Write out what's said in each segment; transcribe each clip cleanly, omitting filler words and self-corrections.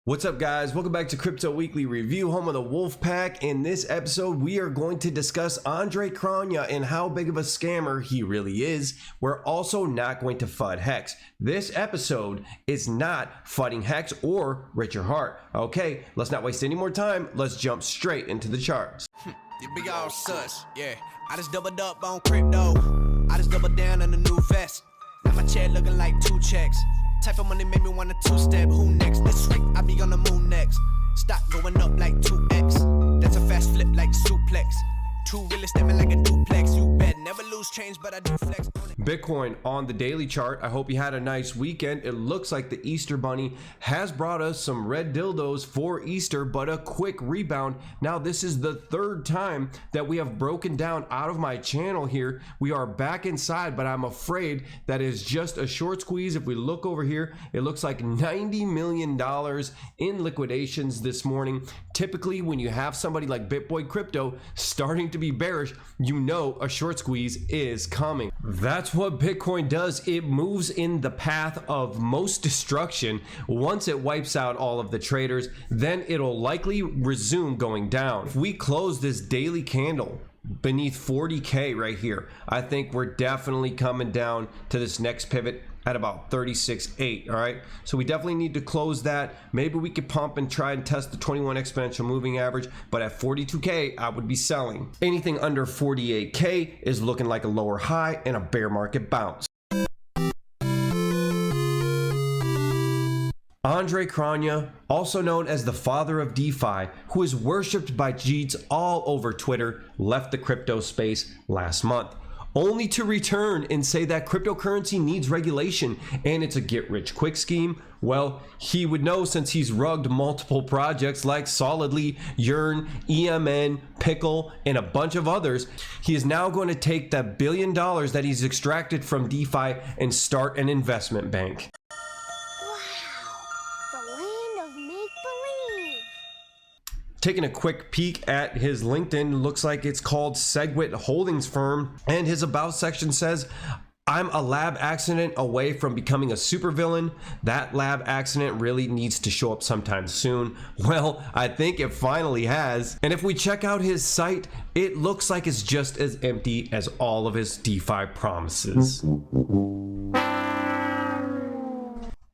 What's up, guys? Welcome back to Crypto Weekly Review, home of the Wolf Pack. In this episode, we are going to discuss Cronje and how big of a scammer he really is. We're also not going to FUD Hex. This episode is not fudding Hex or Richard Hart. Okay, let's not waste any more time. Let's jump straight into the charts. You big old sus, yeah. I just doubled up on crypto. I just doubled down on the new vest. Now my chair looking like 2 checks. Type of money made me want a 2-step. Who next? This week I be on the moon next. Stock going up like 2x. That's a fast flip like suplex. 2 really stepping like a duplex. You bet never lose change, but I do flex on it. Bitcoin on the daily chart. I hope you had a nice weekend. It looks like the Easter Bunny has brought us some red dildos for Easter, but a quick rebound. Now, this is the 3rd time that we have broken down out of my channel here. We are back inside, but I'm afraid that is just a short squeeze. If we look over here, it looks like $90 million in liquidations this morning. Typically, when you have somebody like BitBoy Crypto starting to be bearish, you know a short squeeze is coming. That's what Bitcoin does. It moves in the path of most destruction. Once it wipes out all of the traders, then it'll likely resume going down. If we close this daily candle beneath 40K right here, I think we're definitely coming down to this next pivot at about 36.8. all right, so we definitely need to close that. Maybe we could pump and try and test the 21 exponential moving average, but at 42K I would be selling. Anything under 48K is looking like a lower high and a bear market bounce. Cronje, also known as the father of DeFi, who is worshipped by Jeets all over Twitter, left the crypto space last month, only to return and say that cryptocurrency needs regulation and it's a get-rich-quick scheme. Well, he would know since he's rugged multiple projects like Solidly, Yearn, EMN, Pickle, and a bunch of others. He is now going to take that $1 billion that he's extracted from DeFi and start an investment bank. Taking a quick peek at his LinkedIn, looks like it's called Segwit Holdings Firm, and his about section says, "I'm a lab accident away from becoming a supervillain. That lab accident really needs to show up sometime soon." Well, I think it finally has. And if we check out his site, it looks like it's just as empty as all of his DeFi promises.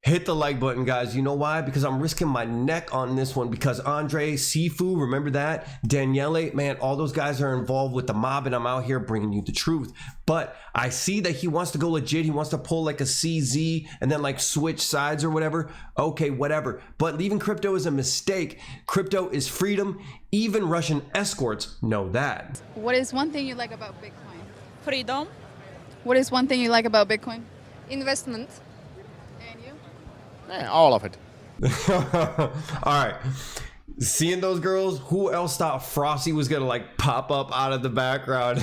Hit the like button, guys. You know why? Because I'm risking my neck on this one, because Andre, Sifu, remember that? Daniele, man, all those guys are involved with the mob, and I'm out here bringing you the truth. But I see that he wants to go legit. He wants to pull like a CZ and then like switch sides or whatever. Okay, whatever. But leaving crypto is a mistake. Crypto is freedom. Even Russian escorts know that. What is one thing you like about Bitcoin? Freedom. What is one thing you like about Bitcoin? Investment. And you? All of it. All right. Seeing those girls, who else thought Frosty was gonna like pop up out of the background?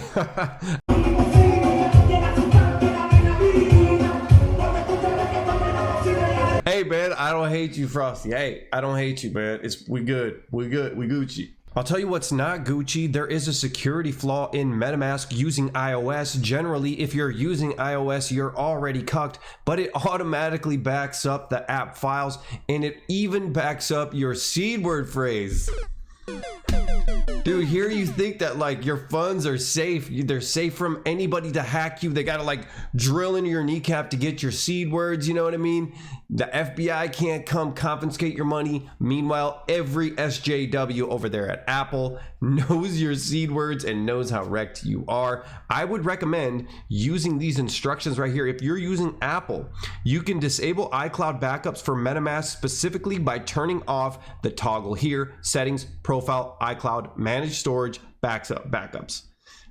Hey man, I don't hate you, Frosty. Hey, I don't hate you, man. We good. We Gucci. I'll tell you what's not Gucci. There is a security flaw in Metamask using iOS. Generally, if you're using iOS, you're already cucked, but it automatically backs up the app files, and it even backs up your seed word phrase. Dude, here you think that like your funds are safe. They're safe from anybody to hack you. They gotta like drill into your kneecap to get your seed words, you know what I mean? The FBI can't come confiscate your money. Meanwhile, every SJW over there at Apple knows your seed words and knows how wrecked you are. I would recommend using these instructions right here. If you're using Apple, you can disable iCloud backups for MetaMask specifically by turning off the toggle here, settings, profile, iCloud, manage storage, backups.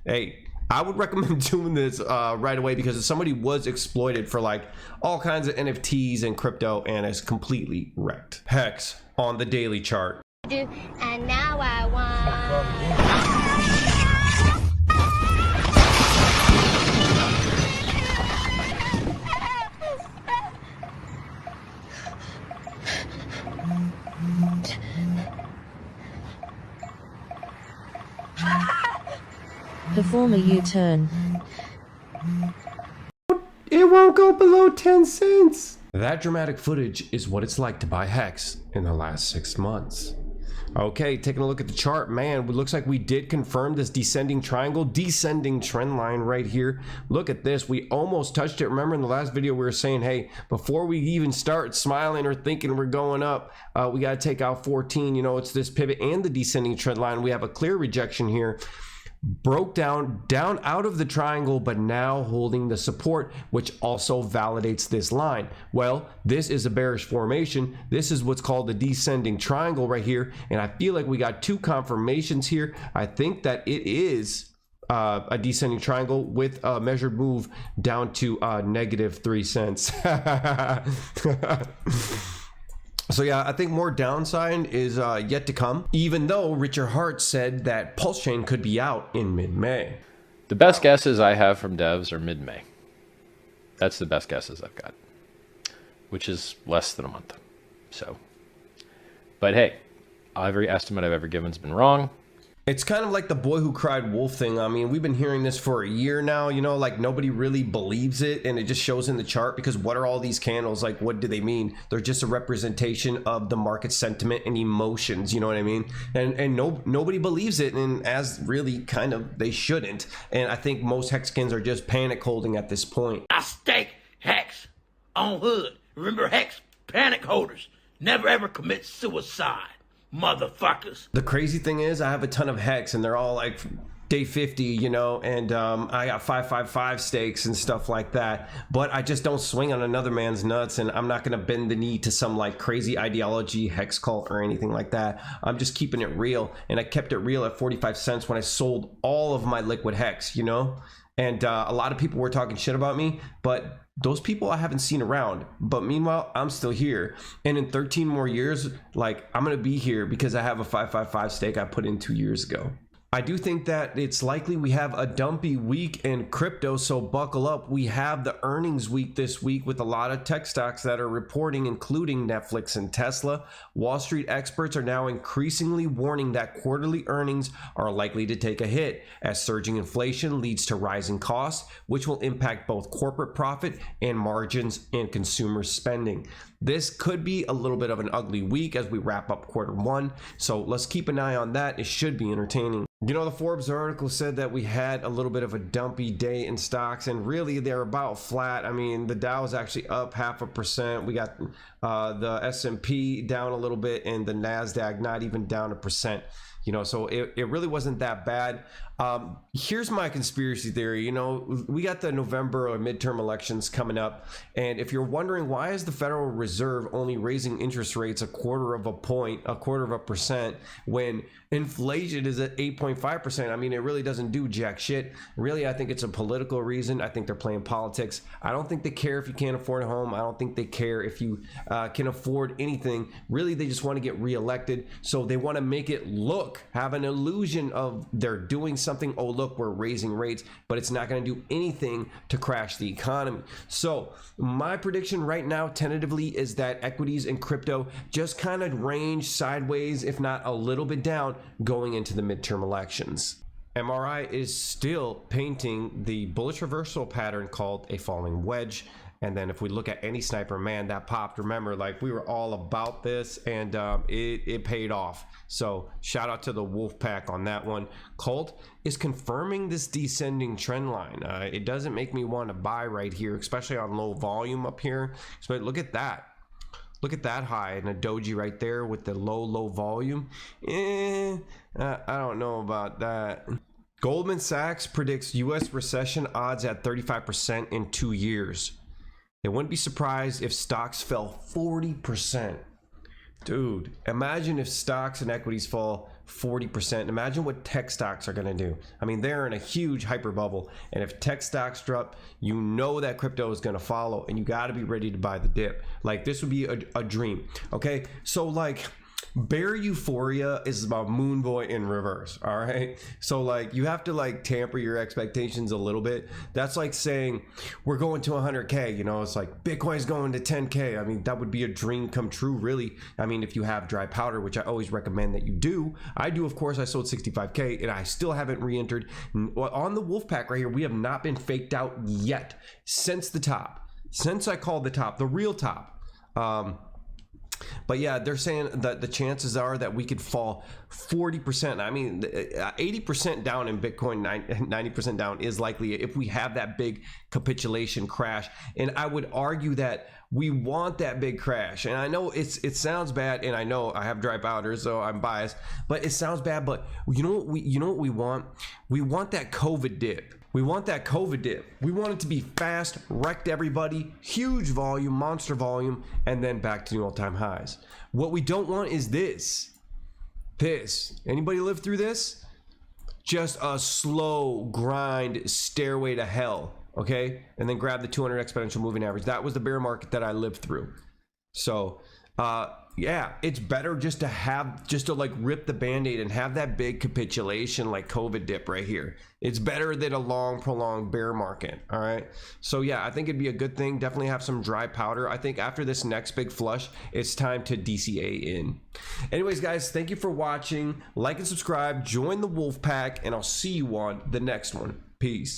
Hey, I would recommend doing this right away, because somebody was exploited for like all kinds of NFTs and crypto and is completely wrecked. Hex on the daily chart. And now I want. Perform a U-turn. It won't go below 10 cents. That dramatic footage is what it's like to buy Hex in the last 6 months. Okay, taking a look at the chart, man, it looks like we did confirm this descending triangle, descending trend line right here. Look at this, we almost touched it. Remember in the last video we were saying, hey, before we even start smiling or thinking we're going up, we got to take out 14. You know, it's this pivot and the descending trend line. We have a clear rejection here. Broke down out of the triangle, but now holding the support, which also validates this line. Well, this is a bearish formation. This is what's called the descending triangle right here, and I feel like we got two confirmations here. I think that it is a descending triangle with a measured move down to -3 cents. So yeah, I think more downside is yet to come, even though Richard Hart said that Pulse Chain could be out in mid-May. The best guesses I have from devs are mid-May. That's the best guesses I've got, which is less than a month. So, but hey, every estimate I've ever given has been wrong. It's kind of like the boy who cried wolf thing. I mean, we've been hearing this for a year now, you know, like nobody really believes it, and it just shows in the chart because what are all these candles? Like, what do they mean? They're just a representation of the market sentiment and emotions, you know what I mean? And nobody believes it, and as really kind of they shouldn't. And I think most Hexkins are just panic holding at this point. I stake Hex on hood. Remember, Hex panic holders never ever commit suicide. Motherfuckers. The crazy thing is I have a ton of Hex and they're all like day 50, you know, and I got 555 stakes and stuff like that, but I just don't swing on another man's nuts, and I'm not going to bend the knee to some like crazy ideology Hex cult or anything like that. I'm just keeping it real, and I kept it real at 45 cents when I sold all of my liquid Hex, you know. And a lot of people were talking shit about me, but those people I haven't seen around. But meanwhile, I'm still here. And in 13 more years, like, I'm going to be here because I have a 555 stake I put in 2 years ago. I do think that it's likely we have a dumpy week in crypto, so buckle up. We have the earnings week this week with a lot of tech stocks that are reporting, including Netflix and Tesla. Wall Street experts are now increasingly warning that quarterly earnings are likely to take a hit as surging inflation leads to rising costs, which will impact both corporate profit and margins and consumer spending. This could be a little bit of an ugly week as we wrap up Q1, so let's keep an eye on that. It should be entertaining. You know, the Forbes article said that we had a little bit of a dumpy day in stocks, and really they're about flat. I mean, the Dow is actually up 0.5%. We got the S&P down a little bit, and the NASDAQ not even down 1%. You know, so it really wasn't that bad. Here's my conspiracy theory. You know, we got the November or midterm elections coming up, and if you're wondering why is the Federal Reserve only raising interest rates a quarter of a point, a quarter of a percent, when inflation is at 8.5%, I mean, it really doesn't do jack shit. Really, I think it's a political reason. I think they're playing politics. I don't think they care if you can't afford a home. I don't think they care if you can afford anything. Really, they just want to get reelected, so they want to make it have an illusion of they're doing something. Oh, look, we're raising rates, but it's not going to do anything to crash the economy. So my prediction right now tentatively is that equities and crypto just kind of range sideways, if not a little bit down, going into the midterm elections. MRI is still painting the bullish reversal pattern called a falling wedge. And then if we look at any sniper, man, that popped. Remember, like, we were all about this, and it paid off. So shout out to the wolf pack on that one. Cult is confirming this descending trend line. It doesn't make me want to buy right here, especially on low volume up here. So look at that. Look at that high and a doji right there with the low volume. I don't know about that. Goldman Sachs predicts U.S. recession odds at 35% in 2 years. They wouldn't be surprised if stocks fell 40%. Dude, imagine if stocks and equities fall 40%. Imagine what tech stocks are going to do. I mean, they're in a huge hyper bubble. And if tech stocks drop, you know that crypto is going to follow. And you got to be ready to buy the dip. Like, this would be a dream. Okay, so like, bear euphoria is about Moon Boy in reverse. All right, so like, you have to like tamper your expectations a little bit. That's like saying we're going to 100k, you know. It's like Bitcoin's going to 10k. I mean, that would be a dream come true, really. I mean, if you have dry powder, which I always recommend that you do. I do, of course. I sold 65k and I still haven't re-entered on the wolf pack right here. We have not been faked out yet since the top. since I called the top, the real top. But yeah, they're saying that the chances are that we could fall 40%. I mean, 80% down in Bitcoin, 90% down is likely if we have that big capitulation crash. And I would argue that we want that big crash. And I know it sounds bad, and I know I have dry powder, so I'm biased. But it sounds bad. But you know what we want? We want that COVID dip. We want that COVID dip. We want it to be fast, wrecked everybody, huge volume, monster volume, and then back to new all-time highs. What we don't want is this. Anybody live through this? Just a slow grind stairway to hell, okay? And then grab the 200 exponential moving average. That was the bear market that I lived through. So, yeah, it's better just to like rip the band-aid and have that big capitulation like COVID dip right here. It's better than a long prolonged bear market. All right, so yeah, I think it'd be a good thing. Definitely have some dry powder. I think after this next big flush, it's time to DCA in. Anyways, guys, thank you for watching. Like and subscribe, join the wolf pack, and I'll see you on the next one. Peace.